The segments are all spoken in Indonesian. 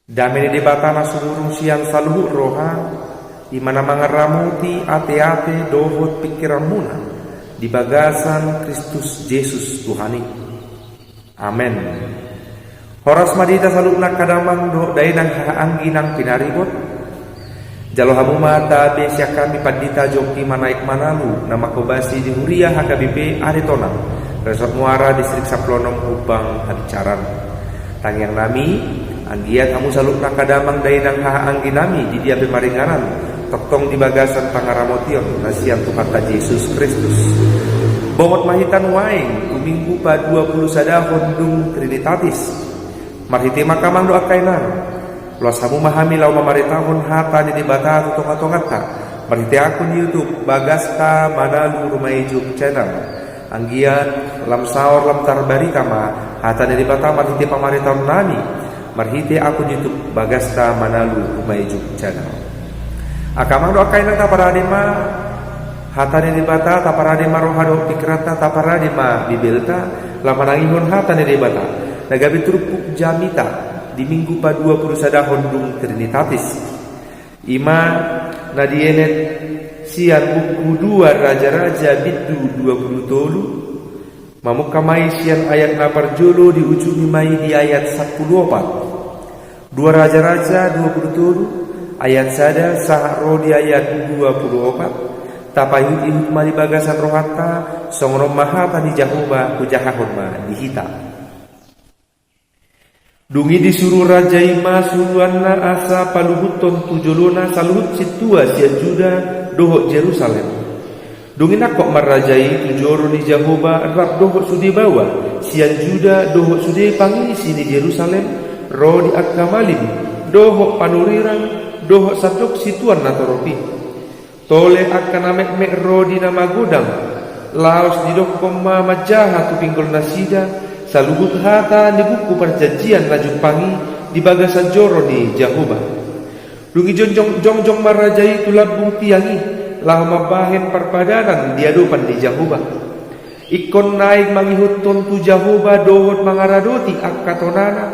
Damai di batana seluruh siang saluhut roha, di mana mangaramuti ate-ate dohot pikiran muna, di bagasan Kristus Yesus Tuhani. Amen. Horas madita salukna kadamang do dainang haanggi nang pinaribot. Jalo hamu mata besya kami padita joki manaik manalu nama kobasi di huria HKBP Aritonang Resort Muara Distrik Saplonom Kupang Hadicaran. Tangyang nami anggiat hamu salukna kadamang dainang haanggi nami di dia pemaringanan toktong di bagasan pangaramotion nasian Tuhan Yesus Kristus. Bomot mahitan waing kuminggu pa 20 sadahon dung Trinitatis. Marhiti makamang doa kainan. Los hamu mahami lau mamaritahon hata ni dibata tutong-atong-ata. Marhiti akun YouTube Bagasta Manalu Rumaijuk channel. Anggiat lam saor lam tarbari kama hata ni dibata marhiti pamaritahon nami. Marhiti akun YouTube Bagasta Manalu Rumaijuk channel. Akamang doa kainan taparadima hata ni dibata taparadima rohado pikrata taparadima bibelta lamanangihon hata ni dibata. Nagabi turupuk jamita di minggu pa 20 sadahon dung Trinitatis. Ima nadienet sian buku 2 Raja-Raja bidu 20 tolu. Mamuk kamai sian ayat na parjolo di ujung mai di ayat 14. 2 Raja-Raja 20 tolu ayat sada sahro di ayat 24. Tapayut ihut mali bagasan rohata songrom mahata di jahoba kujahahon ma dihita. Dungi disuruh Raja Ima suruanna asa paluhuton tujolona saluhut situa sia Juda dohok Jerusalem. Dungi nakok marrajai tujoro ni Jahoba rap dohok sudi bawa sia Juda dohok sudi pangisi ni Jerusalem ro di akamalim dohok panurirang dohok sadok situan natoropi. Tole akan amek ro di nama godang laos di dok koma majaha tu pinggol nasida saluhut hata di buku perjanjian laju pangi di bagasan joro ni Jahoba. Dungi jongjong marajai tulabung tiangi lah mabahen perpadanan di adupan di Jahoba. Ikon naik mangihut tontu Jahoba dohot mangaradoti akatonana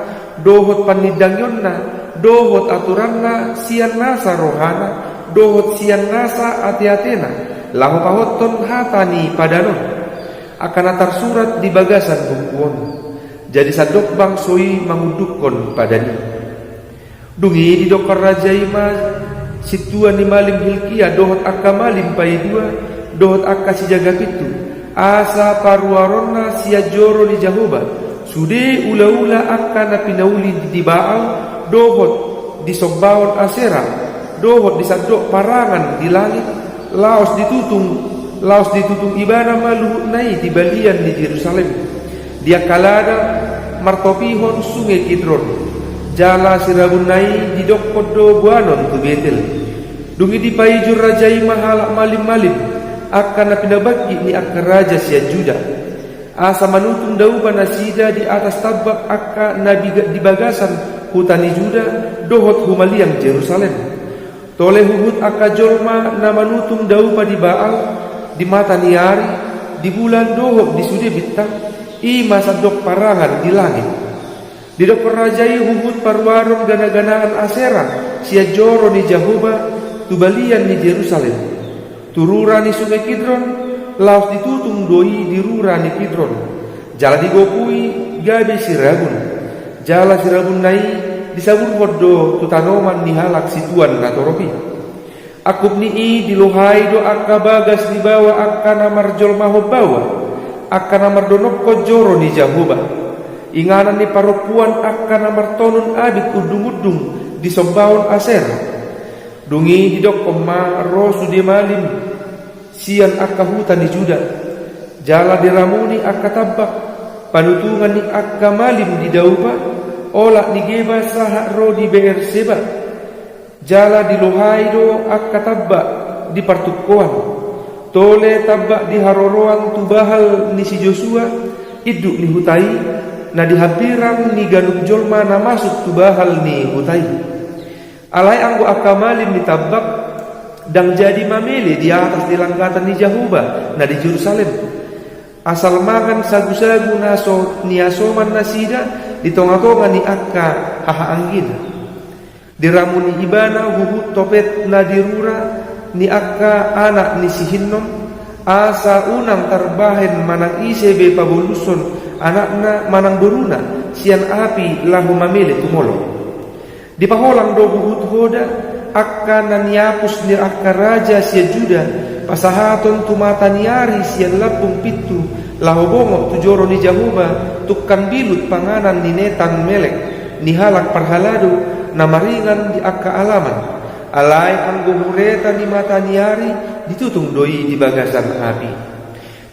dohot panidangyonna dohot aturanna sian nasa rohana dohot sian nasa ati-atena lahu pahoton hata ni padanon akan atar surat di bagasan bukuon. Jadi sadok bang soi mangudukon padani. Dungi di dokar Raja Ima situan ni malim Hilkia dohot akka malim pai 2 dohot akka si jaga pitu asa paruaronna sia joro ni Jahoba sude ula-ula akka na pinauli di Baal dohot di sobbawon Asera dohot di sadok parangan di langit laos ditutung ibana maluhut nai di balian di Jerusalem. Dia kalada martopihon sungai Kidron. Jala sirabun nai di dokkodo buanon tu Betel. Dungi di paijur Raja Ima halak malim-malim akan napinabagi ni akan raja sia Juda. Asa manutung dauba nasida di atas tabak akka nabi di bagasan hutani Juda dohot humaliang Jerusalem. Tole huhut akka jolma na manutung dauba di Baal di mata niari di bulan dohok di sude bintang ima sadok parangan di langit di dok rajai huhut parwarong gana-ganaan Asera sia joro ni Jahoba tubalian ni Jerusalem turura ni sungai Kidron laos ditutung doi di rura ni Kidron jala digopui gabe sirabun jala sirabun nai disabun hodo tutanoman ni halak situan natoropi. Akub ni di lohai do akka bagas di bawah akka namar jolmaho bawa akka namar donok kojoro ni Jahoba inganan ni paropuan akka namar tonun abit udung-udung di sombawon Aser. Dungi di dok koma ro sudi malim sian akka hutan di Juda jala diramuni akka tabak panutungan ni akka malim di Dauba olak ni Geba saha ro di Beerseba jala di lohaido akka tabak di partukoan tole tabak di haroroan tubahal ni si Joshua iduk ni hutai na di hampirang ni ganuk jolma na masuk tubahal ni hutai alai anggo akka malim ni tabak dang jadi mamele di atas di langgatan ni Jahoba na di Jerusalem asal makan sagu-sagu naso ni asoman nasida di tonga-tonga ni akka haha anggina. Diramuni ibana huhut topet na dirura ni akka anak ni sihinnom asa unang tarbahen manang isebe pabuluson anakna manang beruna sian api lahu mamele tumolo. Dipaholang do huhut hoda akka naniapus ni akka raja sia Juda pasahaton tumata niari sian lapung pitu lahobongo tujoro ni Jahuba tukkan bilut panganan ni netan melek ni halak parhaladu namaringan di akka alaman alai anggo mureta di mata niari ditutung doi di bagasan api.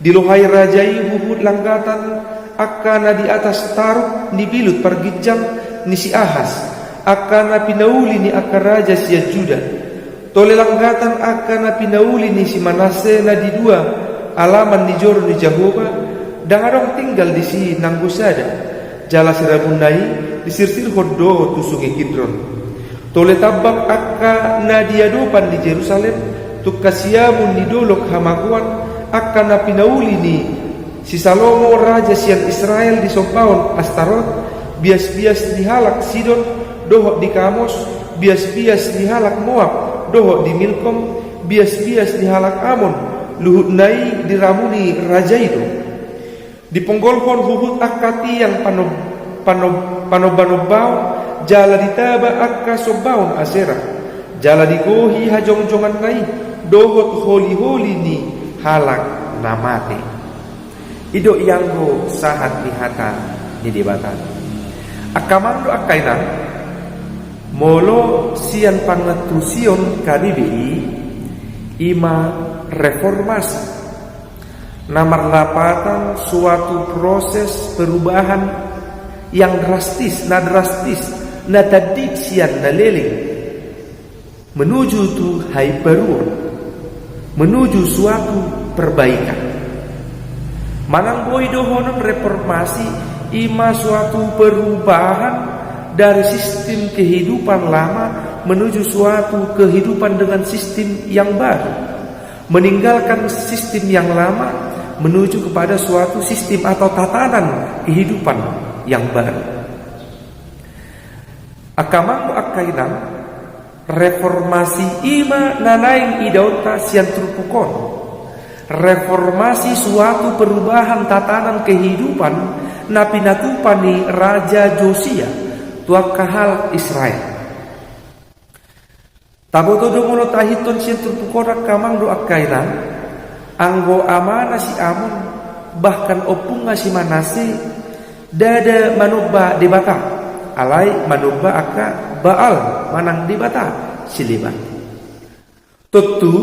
Dilohai rajai huhut langgatan akana di atas taruk ni bilut pargijang ni si Ahas akana pinauli ni akka raja sia Juda tole langgatan akana pinauli ni si Manase na di dua alaman ni joro ni Jahoba dangarong tinggal di si Nanggusada jala sirabunai disirsir hodo tusungi Kidron tole tabang akka na diadopan di Jerusalem tukasiamun ni dolok hamakuan akka na pinauli ni si Salomo raja sian Israel di sompaon Astarot bias-bias di halak Sidon dohok di Kamos bias-bias di halak Moab dohok di Milkom bias-bias di halak Amon luhut nai diramuni raja itu diponggolhon huhut akati yang panobbanobbaon jala ditaba akka sobbaon asera jala digohi hajong-jongan nai dohot holi-holi ni halak namate ido yanggo sahat nihata ni debatan akamando akainan molo sian pangatrusion kanibi ima reformasi namarlapatan suatu proses perubahan yang drastis na tadik sian na leling menuju tu hai baru menuju suatu perbaikan manang boy dohonon reformasi ima suatu perubahan dari sistem kehidupan lama menuju suatu kehidupan dengan sistem yang baru meninggalkan sistem yang lama menuju kepada suatu sistem atau tatanan kehidupan yang baru. Akamang akainan reformasi ima nanaing idauta sian trupukon. Reformasi suatu perubahan tatanan kehidupan na pinatupani Raja Josia tua kahal Israel. Tabotodo mono tahiton sian trupukon akamang do akainan anggo amana si Amon bahkan opunga si Manase dada manubba debata alai manubba akka Baal manang debata siliban tentu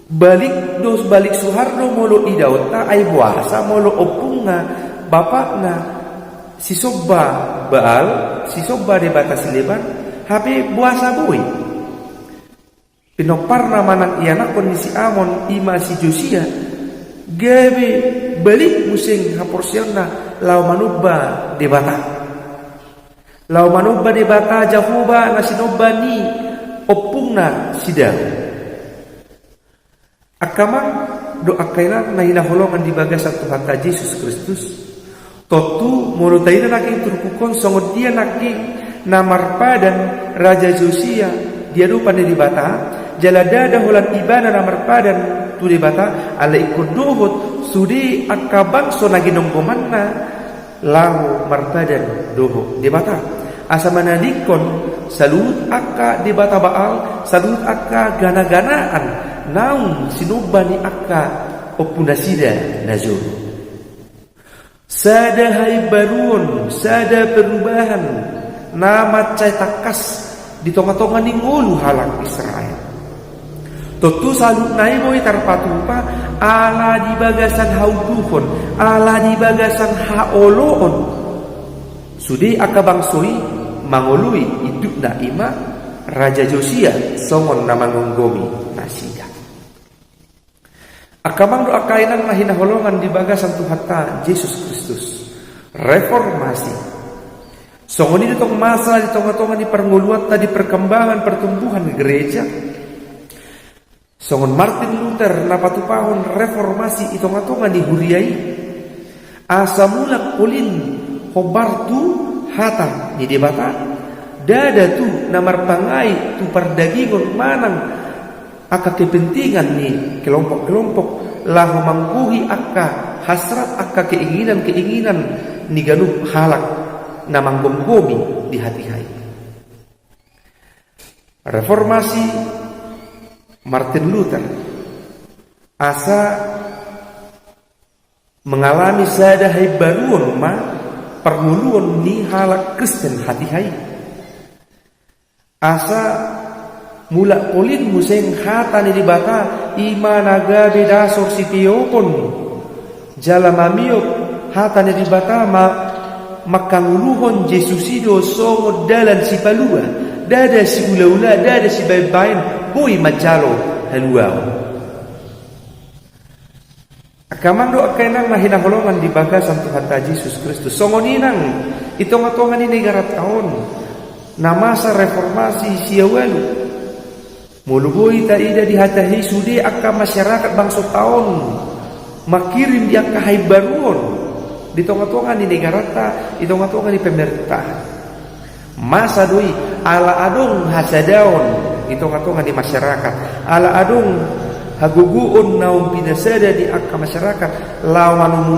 balik Suharno molo idauta ay buasa molo opunga bapakna si sobba Baal si sobba debata siliban hape buasa boy pinoparna manang iyanak kondisi Amon ima si Josia gabe balik musing haporsionna lau manubba debata Jahuba na sinobba ni opungna sida akamang do akainan na hinaholongan di bagas at Tuhan ta Jesus Kristus totu moro tayo na naking turkukon songod dia naking namarpadan Raja Josia dia dupan di bata jaladada holan ibana namarpadan tu di bata ala ikodohot sudi akabangso na ginonggomanna lau marpadan doho di bata asa manadikon salut akka di bata Baal salut akka gana-ganaan naung sinubba ni akka opunasida nazur sada hai baruon sada perubahan nama cai takas di tonga-tonga ning ulu halang Israel tentu salut nai boy tarpatupa ala di bagasan hauduhon ala di bagasan haoloon sudi akabangsoi mangului hidup na ima Raja Josia songon na mangunggomi nasida akamang do akainan na hinaholongan di bagasan Tuhan ta Jesus Kristus reformasi songon ini tong masa di tonga-tonga di pernguluan ta di perkembangan pertumbuhan gereja songon Martin Luther napatupahon reformasi itonga-tonga di huriai asa mulak polin hobartu hata ni debata dada tu namar pangai tu perdagingon manang aka kepentingan ni kelompok-kelompok lahu mangguhi aka hasrat aka keinginan-keinginan ni ganup halak namang gomgomi di hati hai. Reformasi Martin Luther asa mengalami sadahai baruon ma permuluan ni halak Kristen hati hai. Asa mula polin museng hata ni dibata ima naga bedasor sitiopon jala mamiop hata ni dibata makanguluhon Jesusido songo dalan si palua dada si ula-ula dada si bain-bain boy majalo haluao akamando akainang mahina holongan di bagasan Tuhan ta Yesus Kristus songo ninang itong-atongan ni negara taon na masa reformasi siawalu muluboy ta ida di hatahi sude akka masyarakat bangsa taon makirim di akka haibaruon di tong-atongan ni negara ta itong-atongan ni pemerintahan masa doi ala adong hasadaon itong-atongan di masyarakat ala adong haguguon naung pinasada di akka masyarakat lawan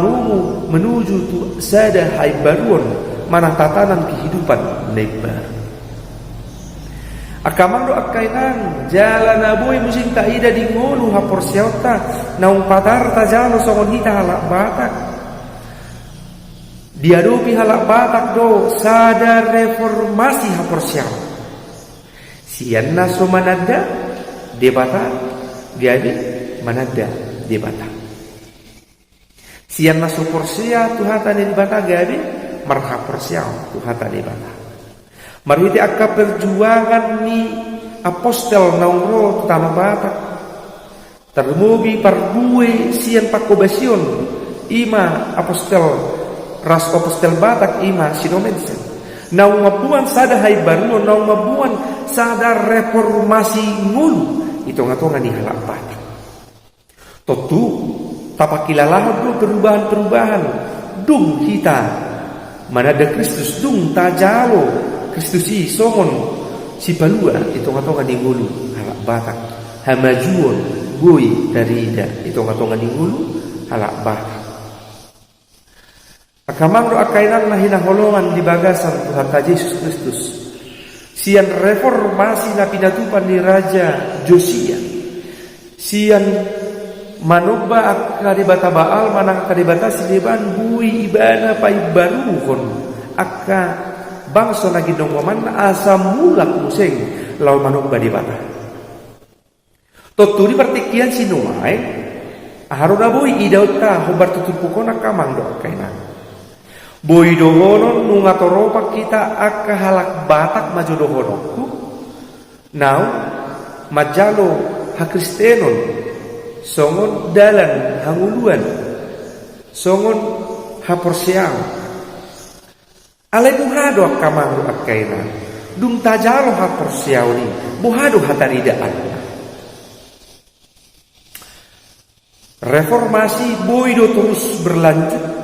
menuju tu sada haibaruon manang tatanan kehidupan lebar akamando akainang jalan aboy musing taida di ngolu hapor siauta naung patar tajalo songon hita halak batak diadopi halak batak do sadar reformasi hapor siau sian naso manada debata diadi manada debata sian naso porsia tuhata debata gabi marhapor siau tuhata debata marhiti akka perjuangan ni apostel naungro tutama batak termugi parbue sian pakobasion ima apostel ras apostel batak ima sinomensen naung mabuan sada haibaruno naung mabuan sada reformasi ngulu itong-atongan ni halak batak totu tapakilalah do perubahan-perubahan dung kita manada Kristus dung tajalo Kristus i songon si palua itong-atongan ni ngulu halak batak hamajuon boy darida itong-atongan ni ngulu halak batak akamang do akainan na hinaholongan di bagasan Tuhan ta Yesus Kristus sian reformasi na pinatupan ni Raja Josia sian manuba akadibata Baal manang akadibata sileban bui ibana pa ibaruhon akka bangsa na ginongwaman asa mulak museng law manuba di bata toturi partikian sinuay aharon na bui idaw ta hubar tutupukon akamang do akainan boy dohonon nung atoropak kita akka halak batak maju dohonokku now majalo hakristenon songon dalan hanguluan songon haporsiang alay buhado akkamang akkainan dung tajalo haporsiaw ni buhado hataridaan reformasi boy do terus berlanjut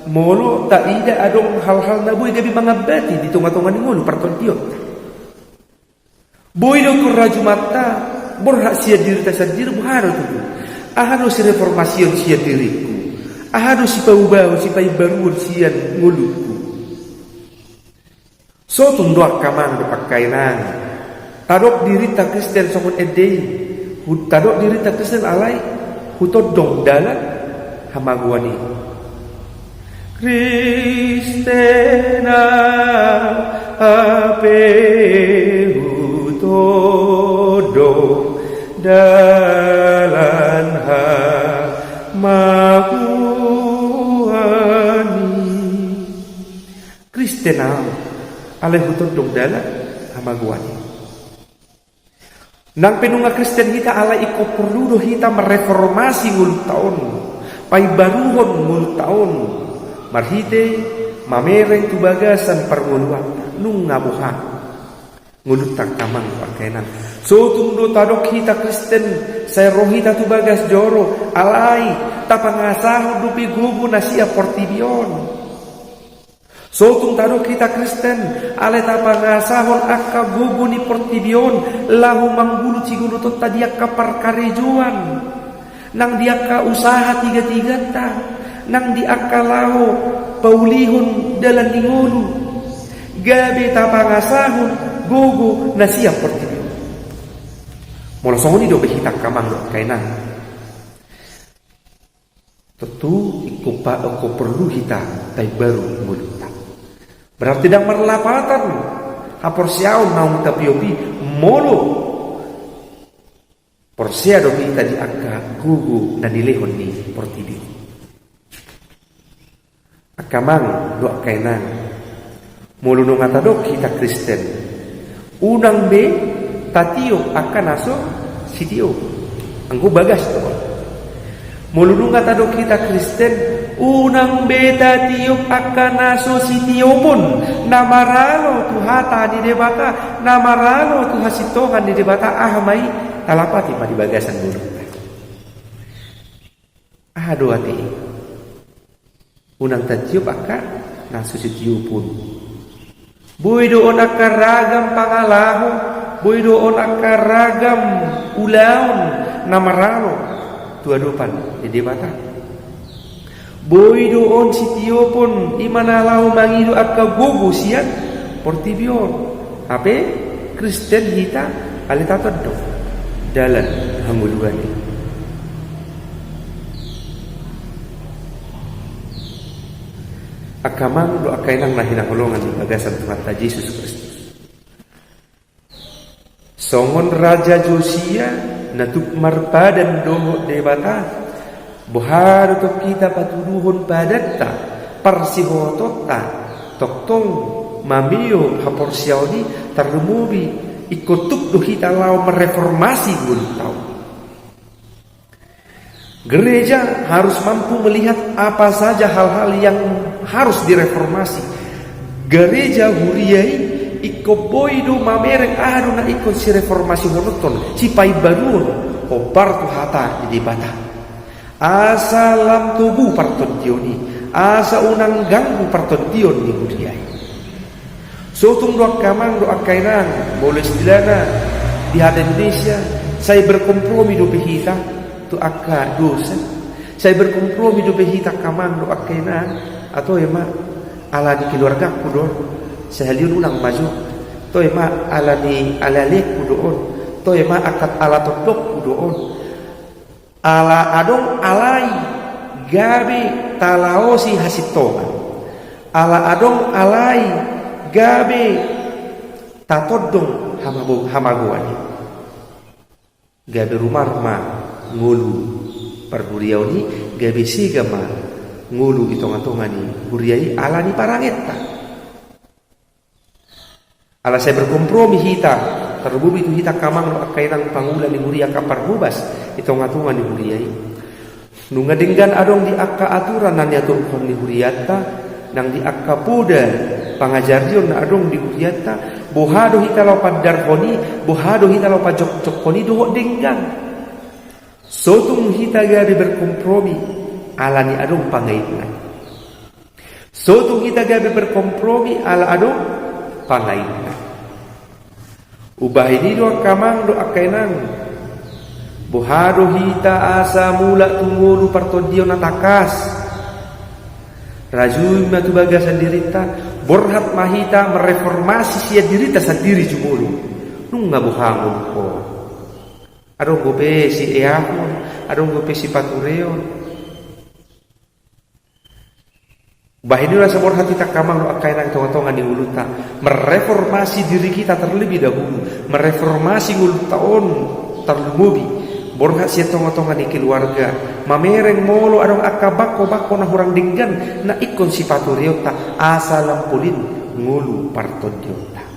molo tak ida adong hal-hal na boy gabi mangabati di tunga-tunga ni ngulu partontiot boy do kur raju mata borhak sia diri ta sadir buharo tu ahano si reformasion sia diriku ahano si paubao si paibaruon sia nguluku so tundok kamang do pakainan tadok diri ta Kristen songon edei tadok diri ta Kristen alai hutodong dalan hamaguani Kristena apeu todo dalan maguani Kristena alehu todo dalan maguani nang penunga Kristen kita ala iko perlu kita mereformasi ngul taon pai baruhon ngul taon marhite mamereng tu bagasan permuluan nung ngabuha ngulutak kamang pakainan so tundo tadok kita Kristen saya rohita tu bagas joro alai tapangasaho dupi gugu nasia portibion Sotung tado kita Kristen, ale tapangasahon akka gugu ni portibion, lahu manggulu cigulu tot tadi akka parkarejuan, nang di akka usaha tiga-tiga ta, nang di akka lahu paulihon dalan ingulu, gabe tapangasahon gugu nasiap portibion. Mula songoni do behita kamang do kainan. Tentu aku perlu kita tai baru mulut. Berarti tidak merlapatan hapor siaun naung tapiopi molo porsia do kita di angka gugu na dilehon ni portibi akamang do kainan molo no ngata do kita Kristen unang be tatio akan aso sitio angku bagas to molo no ngata do kita Kristen unang beta tiup akan aso sitio pun namaralo tuhata di debata namaralo tuhasitohan di debata ahmai talapati pa di bagasan dulu aduh hati unang tatiup akan naso sitio pun boy doon akan ragam pangalahu boy doon akan ragam ulaon namaralo tuadupan di debata boy doon sitio pun imanalau mangido akka gugu siya portibion ape Kristen hita alitaton do dalan hanguluan akamang do akainang nahinahulungan di bagasan Tuhan ta Yesus Kristus songon Raja Josia natuk marpadan doho debata buhar to kita patuduhon padatta parsihotota toktong mamiyo hapor siauni tarumubi ikotuk do kita lau mereformasi guntau. Gereja harus mampu melihat apa saja hal-hal yang harus direformasi. Gereja huriai iko boido mamereng adu na iko si reformasi honoton si pai barun obar tu hata di bata. Asa lam tubuh partontioni, asa unang ganggu partontion ni huriai. Sotung doa kamang doa kainan, boleh sedilana di hati Indonesia. Saya berkompromi do behita tu akka dosa. Saya berkompromi do behita kamang doa kainan atau ema ala di keluarga kudon. Saya liun ulang maju. To ema ala di alalek kudon. To ema akat ala todok kudon. Ala adong alai gabe talaosi hasitokan ala adong alai gabe tatodong hamaguani gabe rumarma ngulu parhuriauni gabe sigama ngulu itongan-tongani huriai ala ni parangetta ala saya berkompromi hita terbubi itu hita kamang kainang pangulan ni huria kapar hubas itongan-tongan ni huriai nunga denggan adong di akka aturan nan yatul kon ni huriata nang di akka puda pangajarjon na adong di huriata bohado hita law padarkoni bohado hita law pajok-jokoni do denggan sotung hita gabi berkompromi ala ni adong pangaitna sotung hita gabi berkompromi ala adong pangaitna ubah ini doa kamang doa kainang buhado hita asa mula tunggu partodio natakas rajul matu bagasan dirita borhat mahita mereformasi sia dirita sendiri jumulu nunga buhangun ko adong gope si eahon adong gope si patureon bahinilah sebor hati tak kamang akainang tonga-tonga di uluta mereformasi diri kita terlebih dahulu mereformasi uluta-on terlemubi borhat siya tonga-tonga di keluarga mamereng molo adong akabako-bako na hurang dinggan na ikon si paturiota asa lampulin ngulu partodiota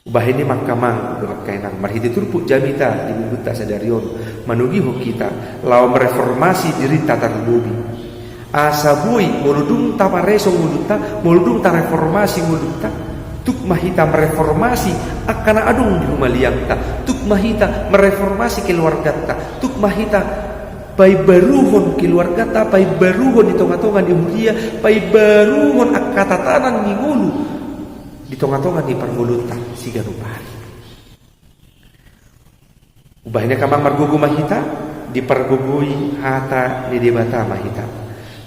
bahini makamang akainang marhidi turpuk jamita di bubuta sadarion manugiho kita lau mereformasi diri ta terlemubi asa bui muludung ta pareso nguluta muludung ta reformasi nguluta tuk mahita mereformasi akan adung di rumah liang ta tuk mahita mereformasi keluarga ta tuk mahita pai baruhon keluarga ta, pai baruhon di tonga-tonga di huria, pai baruhon akatatanan ni ngulu di tonga-tonga di pargoluta siga rupari. Ubahnya kamang margugu mahita di pargugui hata di debata mahita.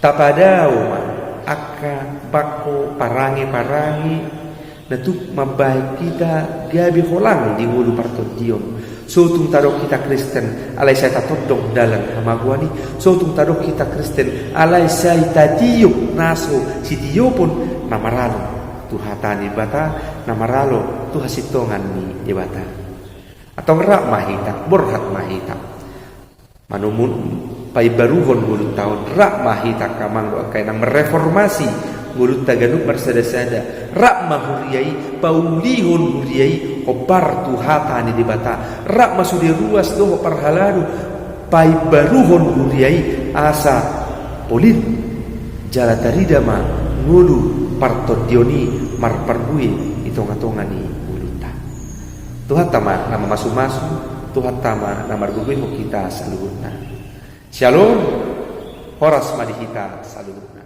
Tapadau aka bako parangi natuk mabai kita gabi holang di ngulu partotion. Sotung tarok kita Kristen alai saya tatodong dalam hamaguani. Sotung tarok kita Kristen alai saya tatiup naso si dio pun namaralo tuhatani bata namaralo tuhasitongan ni debata. Atau rak mahita, borhat mahita. Manumun pai baruhon gulut tahun rak mahita kamang doa kaya nang mereformasi gulut taganuk bersada-sada. Rak mahuriai paulihon huriai kobar tuhatani di bata. Rak masudi ruas doho parhaladu pai baruhon huriai asa polin jala taridama ngulu partodioni marparbui itonga-tongani. Tuhan tama nama masu-masu, Tuhan tama nama argugui kita saluhutna. Shalom, horas madihita saluhutna.